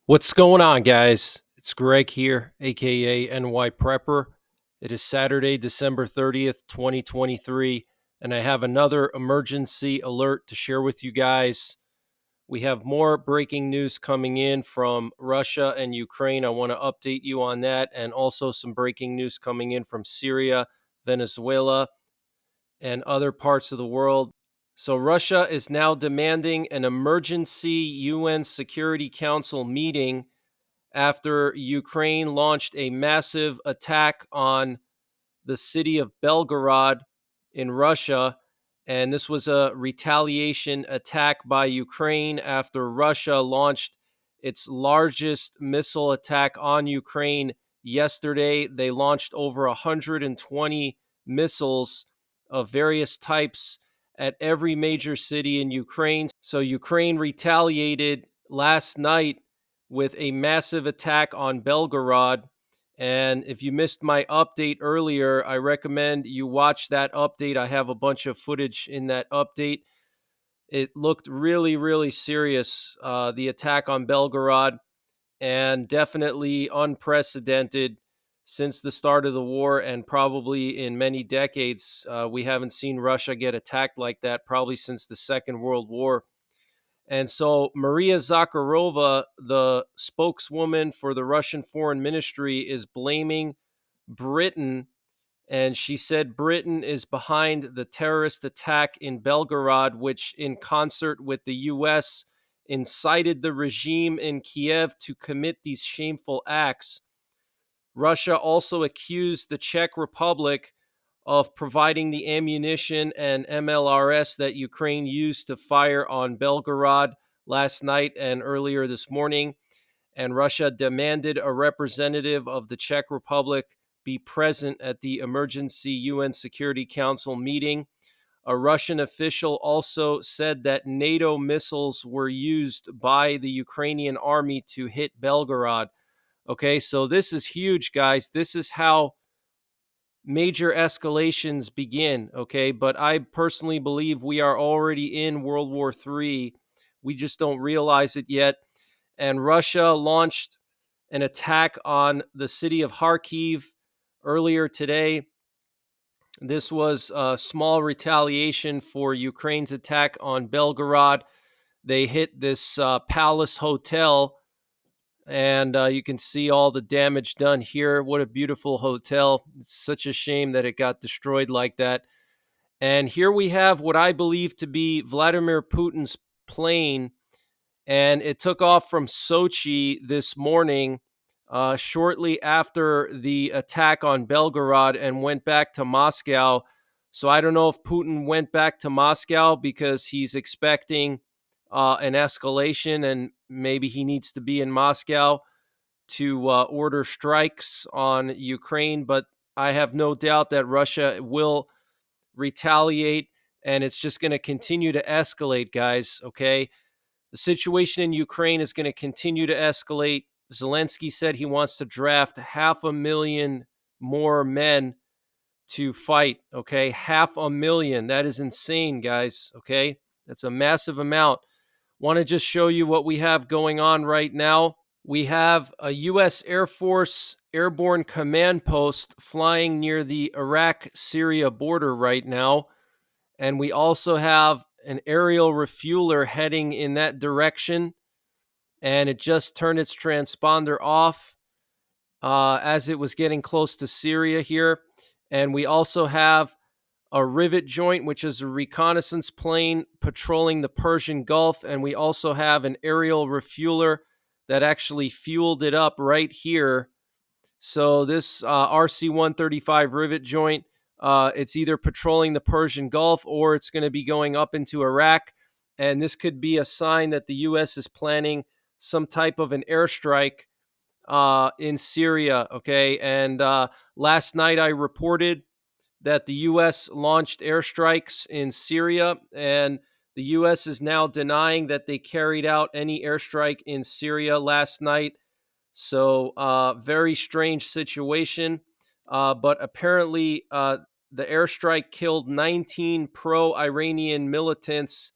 What's going on, guys? It's Greg here, aka NYPrepper. It is Saturday, December 30th, 2023, and I have another emergency alert to share with you guys. We have more breaking news coming in from Russia and Ukraine. I want to update you on that, and also some breaking news coming in from Syria, Venezuela, and other parts of the world. So, Russia is now demanding an emergency UN Security Council meeting after Ukraine launched a massive attack on the city of Belgorod in Russia. And this was a retaliation attack by Ukraine after Russia launched its largest missile attack on Ukraine yesterday. They launched over 120 missiles of various types at every major city in Ukraine. So Ukraine retaliated last night with a massive attack on Belgorod. And if you missed my update earlier, I recommend you watch that update. I have a bunch of footage in that update. It looked really, really serious, the attack on Belgorod, and definitely unprecedented since the start of the war, and probably in many decades. We haven't seen Russia get attacked like that, probably since the Second World War. And so Maria Zakharova, the spokeswoman for the Russian Foreign Ministry, is blaming Britain. And she said Britain is behind the terrorist attack in Belgorod, which, in concert with the U.S., incited the regime in Kiev to commit these shameful acts. Russia also accused the Czech Republic of providing the ammunition and MLRS that Ukraine used to fire on Belgorod last night and earlier this morning. And Russia demanded a representative of the Czech Republic be present at the emergency UN Security Council meeting. A Russian official also said that NATO missiles were used by the Ukrainian army to hit Belgorod. Okay, so this is huge, guys. This is how major escalations begin, okay? But I personally believe we are already in World War III. We just don't realize it yet. And Russia launched an attack on the city of Kharkiv earlier today. This was a small retaliation for Ukraine's attack on Belgorod. They hit this palace hotel, and you can see all the damage done here. What a beautiful hotel. It's such a shame that it got destroyed like that. And here we have what I believe to be Vladimir Putin's plane, and it took off from Sochi this morning, shortly after the attack on Belgorod, and went back to Moscow. So I don't know if Putin went back to Moscow because he's expecting an escalation, and maybe he needs to be in Moscow to order strikes on Ukraine. But I have no doubt that Russia will retaliate, and it's just going to continue to escalate, guys. Okay. The situation in Ukraine is going to continue to escalate. Zelensky said he wants to draft 500,000 more men to fight. Okay. 500,000. That is insane, guys. Okay. That's a massive amount. Want to just show you what we have going on right now. We have a U.S. Air Force airborne command post flying near the Iraq-Syria border right now. And we also have an aerial refueler heading in that direction. And it just turned its transponder off as it was getting close to Syria here. And we also have a rivet joint, which is a reconnaissance plane patrolling the Persian Gulf. And we also have an aerial refueler that actually fueled it up right here. So this RC-135 rivet joint, it's either patrolling the Persian Gulf or it's going to be going up into Iraq. And this could be a sign that the U.S. is planning some type of an airstrike in Syria, okay? And last night I reported that the U.S. launched airstrikes in Syria, and the U.S. is now denying that they carried out any airstrike in Syria last night. So, very strange situation. But apparently, the airstrike killed 19 pro-Iranian militants.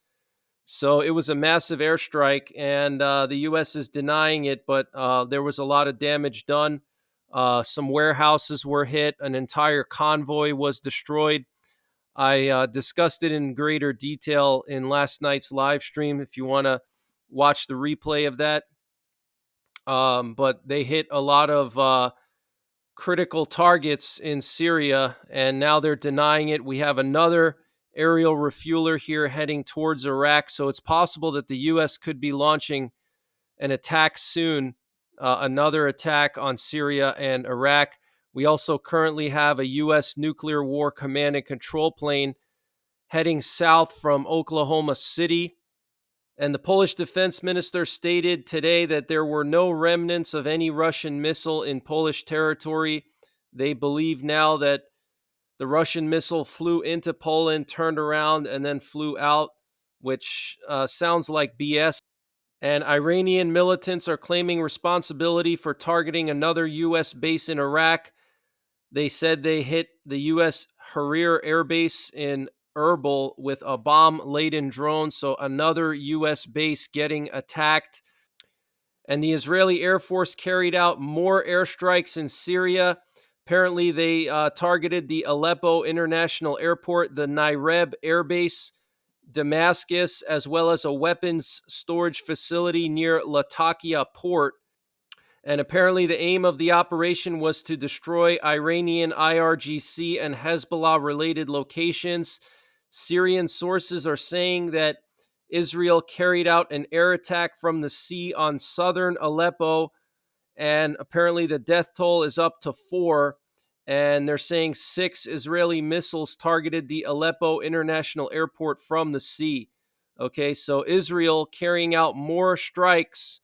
So it was a massive airstrike, and the U.S. is denying it, but there was a lot of damage done. Some warehouses were hit, an entire convoy was destroyed. I discussed it in greater detail in last night's live stream if you want to watch the replay of that. But they hit a lot of critical targets in Syria, and now they're denying it. We have another aerial refueler here heading towards Iraq, so it's possible that the U.S. could be launching an attack soon, another attack on Syria and Iraq. We also currently have a U.S. nuclear war command and control plane heading south from Oklahoma City. And the Polish defense minister stated today that there were no remnants of any Russian missile in Polish territory. They believe now that the Russian missile flew into Poland, turned around, and then flew out, which sounds like BS. And Iranian militants are claiming responsibility for targeting another U.S. base in Iraq. They said they hit the U.S. Harir Air Base in Erbil with a bomb-laden drone, so another U.S. base getting attacked. And the Israeli Air Force carried out more airstrikes in Syria. Apparently, they targeted the Aleppo International Airport, the Naireb Air Base, Damascus, as well as a weapons storage facility near Latakia Port. And apparently, the aim of the operation was to destroy Iranian IRGC and Hezbollah related locations. Syrian sources are saying that Israel carried out an air attack from the sea on southern Aleppo, and apparently, the death toll is up to 4. And they're saying 6 Israeli missiles targeted the Aleppo International Airport from the sea. Okay, so Israel carrying out more strikes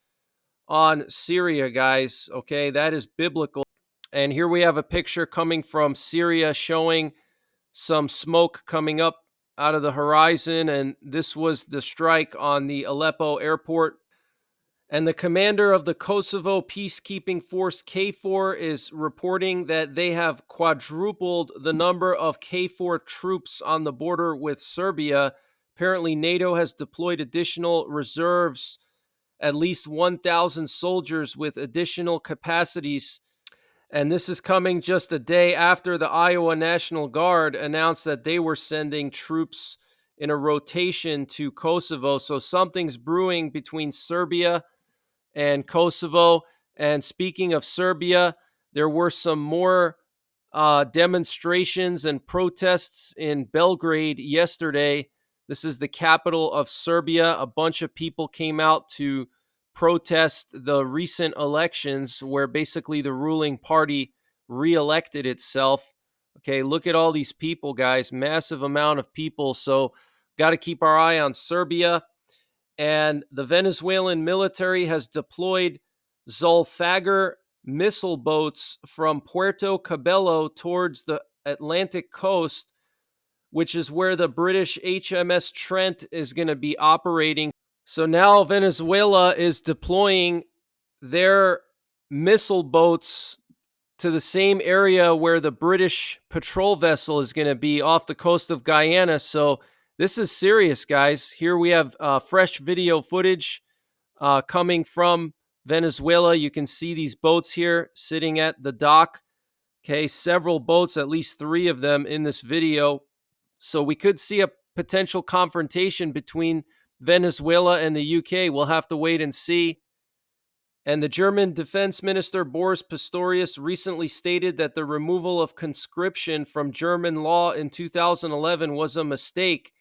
on Syria, guys. Okay, that is biblical. And here we have a picture coming from Syria showing some smoke coming up out of the horizon. And this was the strike on the Aleppo airport. And the commander of the Kosovo peacekeeping force KFOR is reporting that they have quadrupled the number of KFOR troops on the border with Serbia. Apparently, NATO has deployed additional reserves, at least 1,000 soldiers with additional capacities. And this is coming just a day after the Iowa National Guard announced that they were sending troops in a rotation to Kosovo. So something's brewing between Serbia and Kosovo. And speaking of Serbia, there were some more demonstrations and protests in Belgrade yesterday. This is the capital of Serbia. A bunch of people came out to protest the recent elections where basically the ruling party reelected itself. Okay, look at all these people, guys. Massive amount of people. So, got to keep our eye on Serbia. And the Venezuelan military has deployed Zolfagar missile boats from Puerto Cabello towards the Atlantic coast, which is where the British HMS Trent is going to be operating. So now Venezuela is deploying their missile boats to the same area where the British patrol vessel is going to be off the coast of Guyana. So this is serious, guys. Here we have fresh video footage coming from Venezuela. You can see these boats here sitting at the dock. Okay, several boats, at least 3 of them in this video. So we could see a potential confrontation between Venezuela and the UK. We'll have to wait and see. And the German Defense Minister Boris Pistorius recently stated that the removal of conscription from German law in 2011 was a mistake,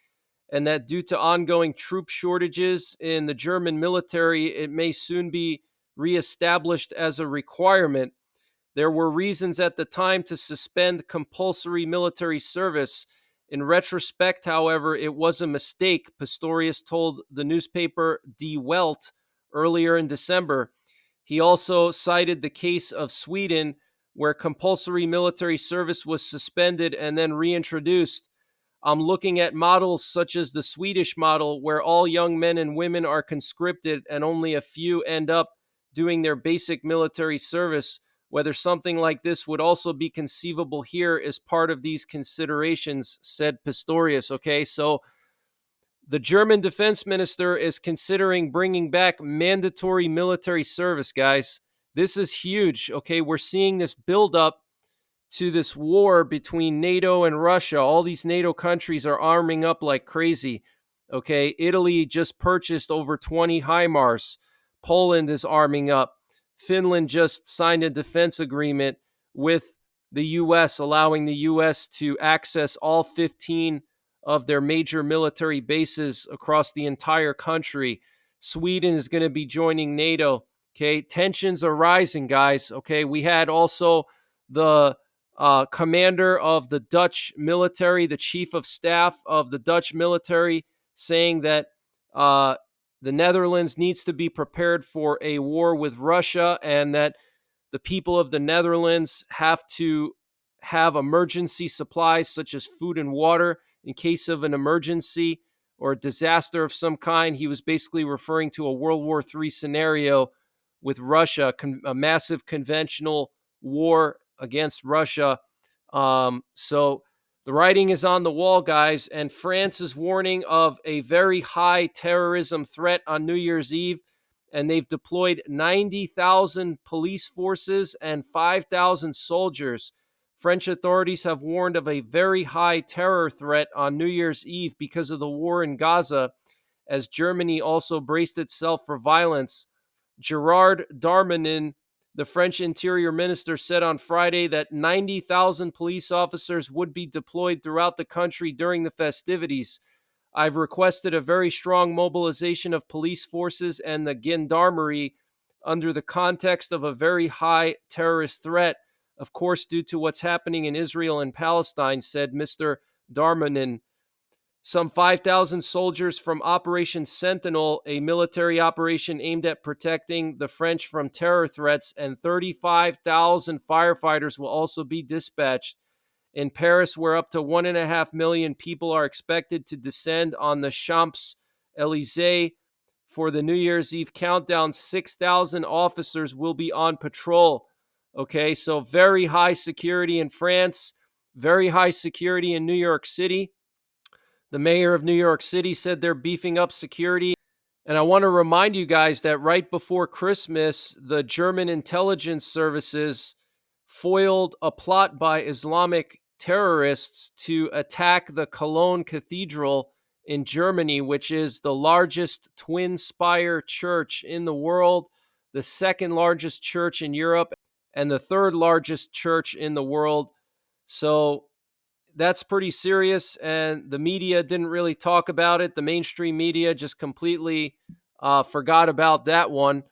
and that due to ongoing troop shortages in the German military, it may soon be reestablished as a requirement. There were reasons at the time to suspend compulsory military service. In retrospect, however, it was a mistake, Pistorius told the newspaper Die Welt earlier in December. He also cited the case of Sweden, where compulsory military service was suspended and then reintroduced. I'm looking at models such as the Swedish model, where all young men and women are conscripted and only a few end up doing their basic military service. Whether something like this would also be conceivable here is part of these considerations, said Pistorius. Okay, so The German defense minister is considering bringing back mandatory military service, guys. This is huge. Okay, we're seeing this buildup to this war between NATO and Russia. All these NATO countries are arming up like crazy. Okay, Italy just purchased over 20 HIMARS. Poland is arming up. Finland just signed a defense agreement with the US, allowing the US to access all 15 of their major military bases across the entire country. Sweden is going to be joining NATO. Okay, tensions are rising, guys. Okay, we had also the commander of the Dutch military, the chief of staff of the Dutch military, saying that the Netherlands needs to be prepared for a war with Russia, and that the people of the Netherlands have to have emergency supplies such as food and water in case of an emergency or a disaster of some kind. He was basically referring to a World War III scenario with Russia, a massive conventional war against Russia. So the writing is on the wall, guys, and France is warning of a very high terrorism threat on New Year's Eve, and they've deployed 90,000 police forces and 5,000 soldiers. French authorities have warned of a very high terror threat on New Year's Eve because of the war in Gaza, as Germany also braced itself for violence. Gerard Darmanin, the French Interior Minister, said on Friday that 90,000 police officers would be deployed throughout the country during the festivities. I've requested a very strong mobilization of police forces and the gendarmerie under the context of a very high terrorist threat, of course, due to what's happening in Israel and Palestine, said Mr. Darmanin. Some 5,000 soldiers from Operation Sentinel, a military operation aimed at protecting the French from terror threats, and 35,000 firefighters will also be dispatched. In Paris, where up to 1.5 million people are expected to descend on the Champs-Élysées for the New Year's Eve countdown, 6,000 officers will be on patrol. Okay, so very high security in France, very high security in New York City. The mayor of New York City said they're beefing up security. And I want to remind you guys that right before Christmas, the German intelligence services foiled a plot by Islamic terrorists to attack the Cologne Cathedral in Germany, which is the largest twin spire church in the world, the second largest church in Europe, and the third largest church in the world. So that's pretty serious, and the media didn't really talk about it. The mainstream media just completely forgot about that one.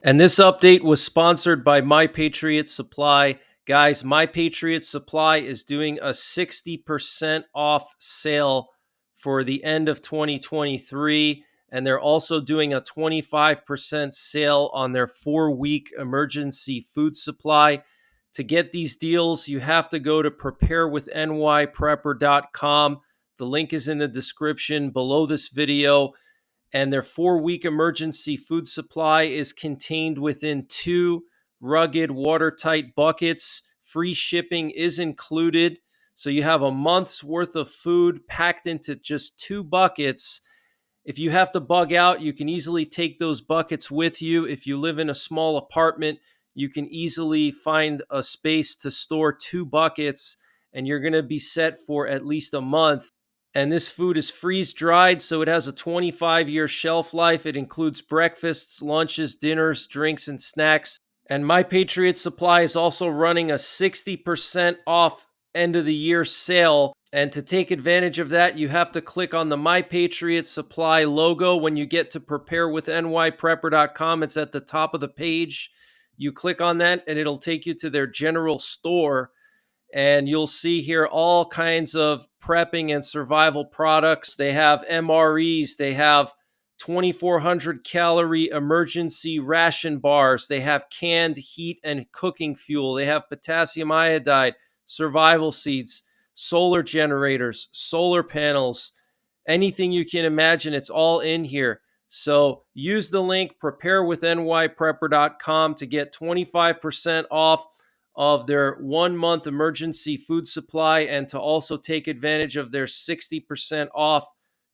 And this update was sponsored by My Patriot Supply. Guys, My Patriot Supply is doing a 60% off sale for the end of 2023, and they're also doing a 25% sale on their 4-week emergency food supply. To get these deals, you have to go to preparewithnyprepper.com. The link is in the description below this video. And their 4-week emergency food supply is contained within 2 rugged, watertight buckets. Free shipping is included. So you have a month's worth of food packed into just 2 buckets. If you have to bug out, you can easily take those buckets with you. If you live in a small apartment, you can easily find a space to store 2 buckets, and you're going to be set for at least a month. And this food is freeze dried, so it has a 25-year shelf life. It includes breakfasts, lunches, dinners, drinks, and snacks. And My Patriot Supply is also running a 60% off end of the year sale. And to take advantage of that, you have to click on the My Patriot Supply logo when you get to preparewithnyprepper.com. It's at the top of the page. You click on that, and it'll take you to their general store. And you'll see here all kinds of prepping and survival products. They have MREs. They have 2,400 calorie emergency ration bars. They have canned heat and cooking fuel. They have potassium iodide, survival seeds, solar generators, solar panels, anything you can imagine. It's all in here. So use the link preparewithnyprepper.com to get 25% off of their 1-month emergency food supply, and to also take advantage of their 60% off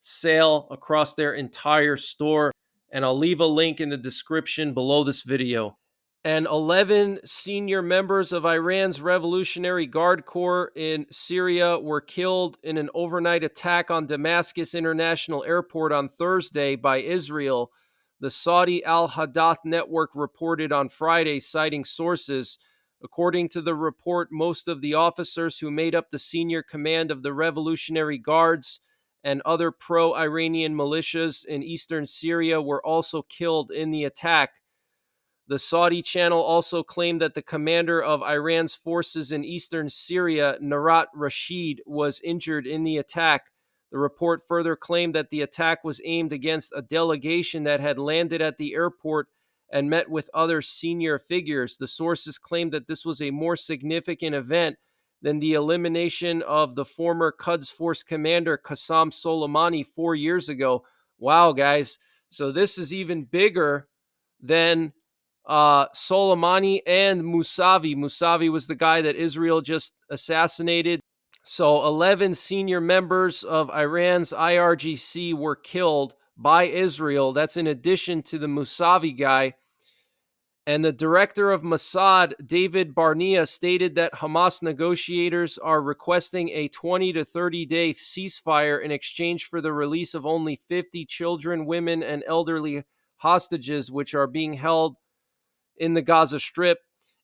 sale across their entire store. And I'll leave a link in the description below this video. And 11 senior members of Iran's Revolutionary Guard Corps in Syria were killed in an overnight attack on Damascus International Airport on Thursday by Israel, the Saudi Al-Hadath network reported on Friday, citing sources. According to the report, most of the officers who made up the senior command of the Revolutionary Guards and other pro-Iranian militias in eastern Syria were also killed in the attack. The Saudi channel also claimed that the commander of Iran's forces in eastern Syria, Narat Rashid, was injured in the attack. The report further claimed that the attack was aimed against a delegation that had landed at the airport and met with other senior figures. The sources claimed that this was a more significant event than the elimination of the former Quds Force commander Qassem Soleimani 4 years ago. Wow, guys. So this is even bigger than Soleimani and Mousavi. Mousavi was the guy that Israel just assassinated. So 11 senior members of Iran's IRGC were killed by Israel. That's in addition to the Mousavi guy. And the director of Mossad, David Barnea, stated that Hamas negotiators are requesting a 20 to 30-day ceasefire in exchange for the release of only 50 children, women, and elderly hostages, which are being held in the Gaza Strip.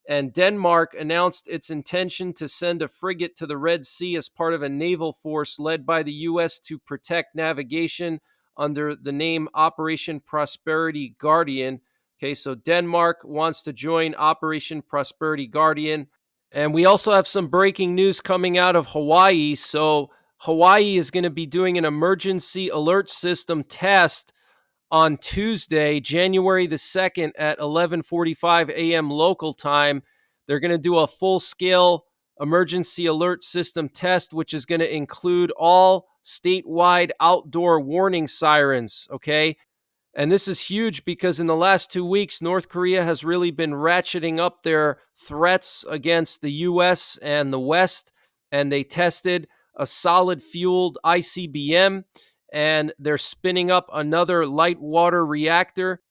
And Denmark announced its intention to send a frigate to the Red Sea as part of a naval force led by the U.S. to protect navigation under the name Operation Prosperity Guardian. Okay, so Denmark wants to join Operation Prosperity Guardian. And we also have some breaking news coming out of Hawaii. So Hawaii is going to be doing an emergency alert system test on Tuesday, January the 2nd at 11:45 a.m. local time. They're going to do a full-scale emergency alert system test, which is going to include all statewide outdoor warning sirens, okay? And this is huge because in the last 2 weeks, North Korea has really been ratcheting up their threats against the U.S. and the West, and they tested a solid-fueled ICBM, and they're spinning up another light water reactor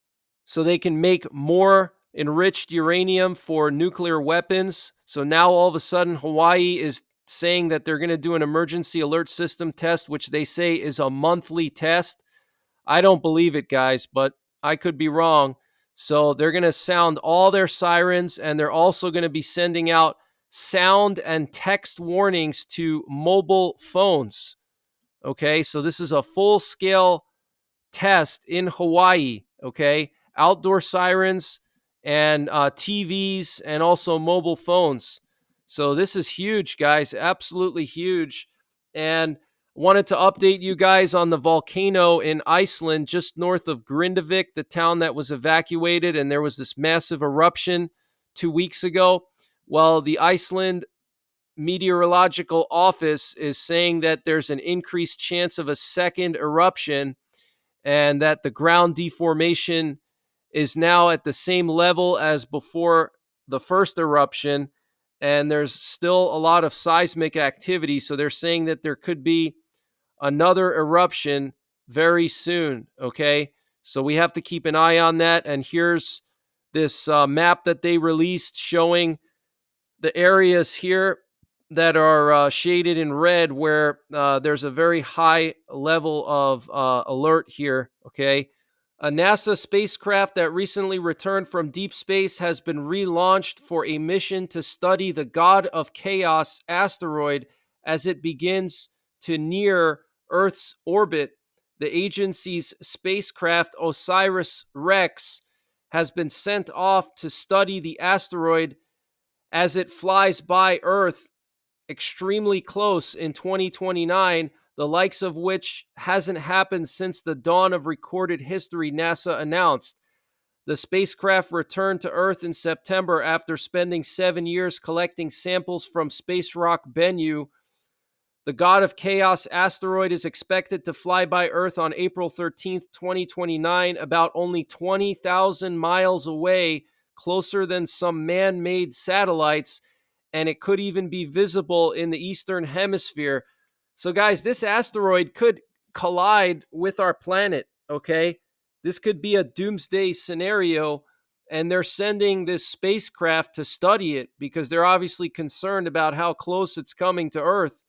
so they can make more enriched uranium for nuclear weapons. So now all of a sudden Hawaii is saying that they're going to do an emergency alert system test, which they say is a monthly test. I don't believe it, guys, but I could be wrong. So they're going to sound all their sirens, and they're also going to be sending out sound and text warnings to mobile phones. Okay, so this is a full-scale test in Hawaii, okay? Outdoor sirens and TVs and also mobile phones. So this is huge, guys, absolutely huge. And wanted to update you guys on the volcano in Iceland, just north of Grindavik, the town that was evacuated, and there was this massive eruption 2 weeks ago. Well, the Iceland Meteorological Office is saying that there's an increased chance of a second eruption and that the ground deformation is now at the same level as before the first eruption, and there's still a lot of seismic activity. So they're saying that there could be another eruption very soon, okay? So we have to keep an eye on that. And here's this map that they released showing the areas here that are shaded in red where there's a very high level of alert here, okay? A NASA spacecraft that recently returned from deep space has been relaunched for a mission to study the God of Chaos asteroid as it begins to near Earth's orbit. The agency's spacecraft OSIRIS-REx has been sent off to study the asteroid as it flies by Earth extremely close in 2029, the likes of which hasn't happened since the dawn of recorded history, NASA announced. The spacecraft returned to Earth in September after spending 7 years collecting samples from space rock Bennu. The God of Chaos asteroid is expected to fly by Earth on April 13th, 2029, about only 20,000 miles away, closer than some man-made satellites, and it could even be visible in the eastern hemisphere. So guys, this asteroid could collide with our planet, okay? This could be a doomsday scenario, and they're sending this spacecraft to study it because they're obviously concerned about how close it's coming to Earth.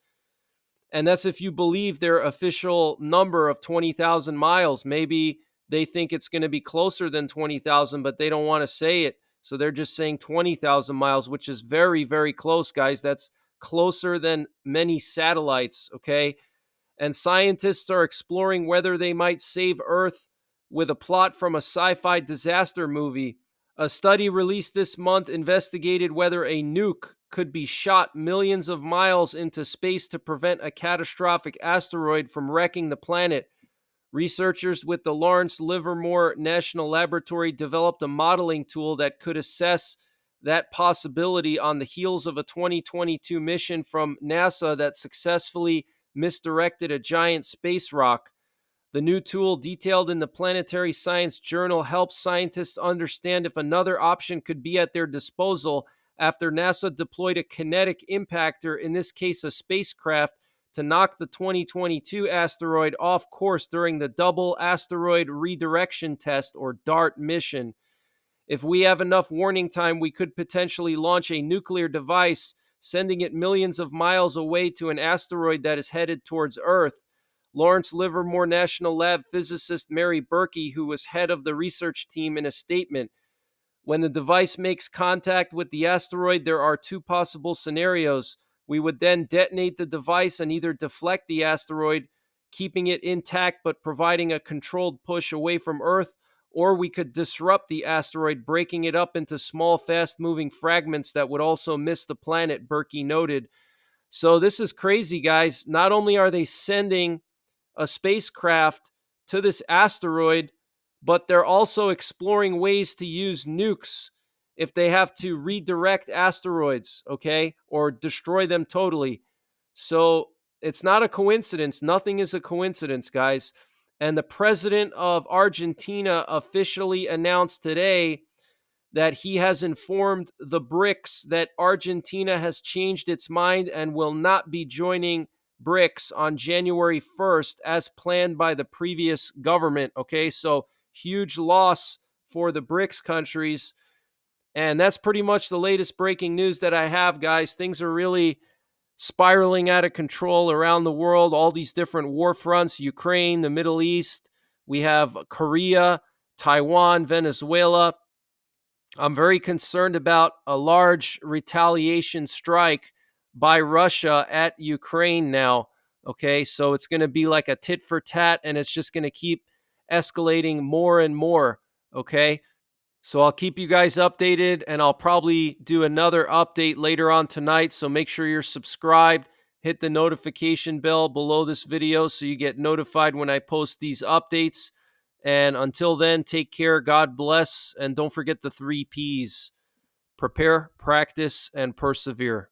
And that's if you believe their official number of 20,000 miles. Maybe they think it's going to be closer than 20,000, but they don't want to say it. So they're just saying 20,000 miles, which is very, very close, guys. That's closer than many satellites, okay? And scientists are exploring whether they might save Earth with a plot from a sci-fi disaster movie. A study released this month investigated whether a nuke could be shot millions of miles into space to prevent a catastrophic asteroid from wrecking the planet. Researchers with the Lawrence Livermore National Laboratory developed a modeling tool that could assess that possibility on the heels of a 2022 mission from NASA that successfully misdirected a giant space rock. The new tool, detailed in the Planetary Science Journal, helps scientists understand if another option could be at their disposal after NASA deployed a kinetic impactor, in this case a spacecraft, to knock the 2022 asteroid off course during the Double Asteroid Redirection Test, or DART, mission. If we have enough warning time, we could potentially launch a nuclear device, sending it millions of miles away to an asteroid that is headed towards Earth. Lawrence Livermore National Lab physicist Mary Berkey, who was head of the research team, in a statement: when the device makes contact with the asteroid, there are two possible scenarios. We would then detonate the device and either deflect the asteroid, keeping it intact but providing a controlled push away from Earth, or we could disrupt the asteroid, breaking it up into small, fast-moving fragments that would also miss the planet, Berkey noted. So this is crazy, guys. Not only are they sending a spacecraft to this asteroid, but they're also exploring ways to use nukes if they have to redirect asteroids, okay, or destroy them totally. So it's not a coincidence. Nothing is a coincidence, guys. And the president of Argentina officially announced today that he has informed the BRICS that Argentina has changed its mind and will not be joining BRICS on January 1st as planned by the previous government. Okay, so huge loss for the BRICS countries. And that's pretty much the latest breaking news that I have, guys. Things are really spiraling out of control around the world. All these different war fronts: Ukraine, the Middle East, we have Korea, Taiwan, Venezuela. I'm very concerned about a large retaliation strike by Russia at Ukraine now. Okay, so it's going to be like a tit for tat, and it's just going to keep escalating more and more. Okay, so I'll keep you guys updated, and I'll probably do another update later on tonight. So make sure you're subscribed. Hit the notification bell below this video so you get notified when I post these updates. And until then, take care, God bless, and don't forget the 3 Ps: prepare, practice, and persevere.